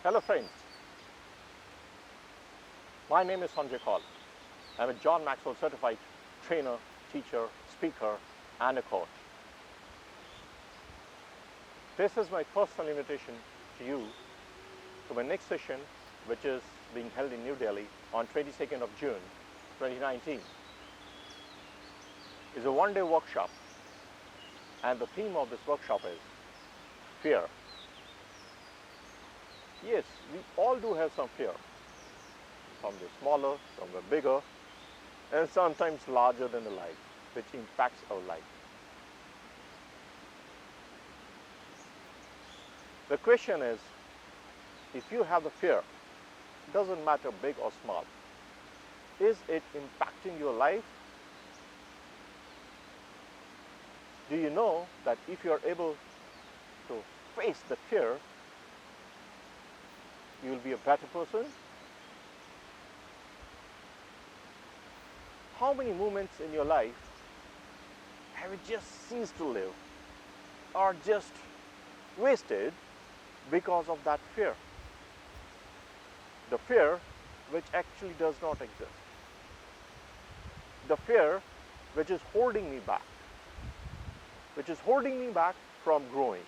Hello friends, my name is Sanjay Kaul. I'm a John Maxwell certified trainer, teacher, speaker and a coach. This is my personal invitation to you to my next session, which is being held in New Delhi on 22nd of June 2019. It's a one-day workshop and the theme of this workshop is fear. Yes, we all do have some fear. Some are smaller, some are bigger, and sometimes larger than the life, which impacts our life. The question is, if you have the fear, doesn't matter big or small, is it impacting your life? Do you know that if you are able to face the fear, you will be a better person? How many moments in your life have you just ceased to live or just wasted because of that fear? The fear which actually does not exist. The fear which is holding me back. Which is holding me back from growing.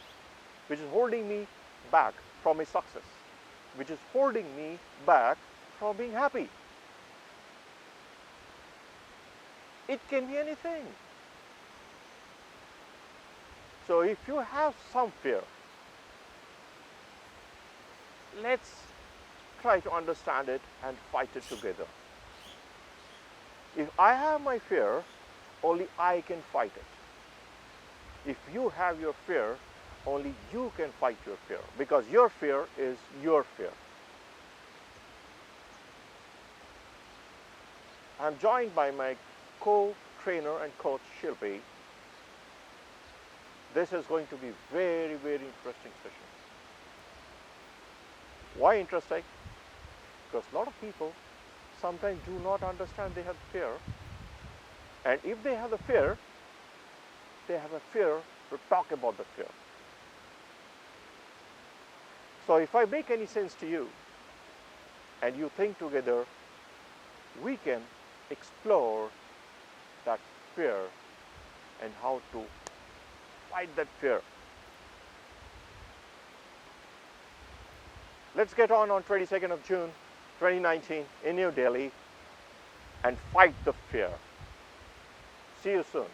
Which is holding me back from a success. Which is holding me back from being happy. It can be anything. So if you have some fear, let's try to understand it and fight it together. If I have my fear, only I can fight it. If you have your fear, only you can fight your fear, because your fear is your fear. I'm joined by my co-trainer and coach Shilpi. This is going to be very, very interesting session. Why interesting? Because a lot of people sometimes do not understand they have fear, and if they have the fear, they have a fear to talk about the fear. So if I make any sense to you and you think together, we can explore that fear and how to fight that fear. Let's get on 22nd of June 2019 in New Delhi and fight the fear. See you soon.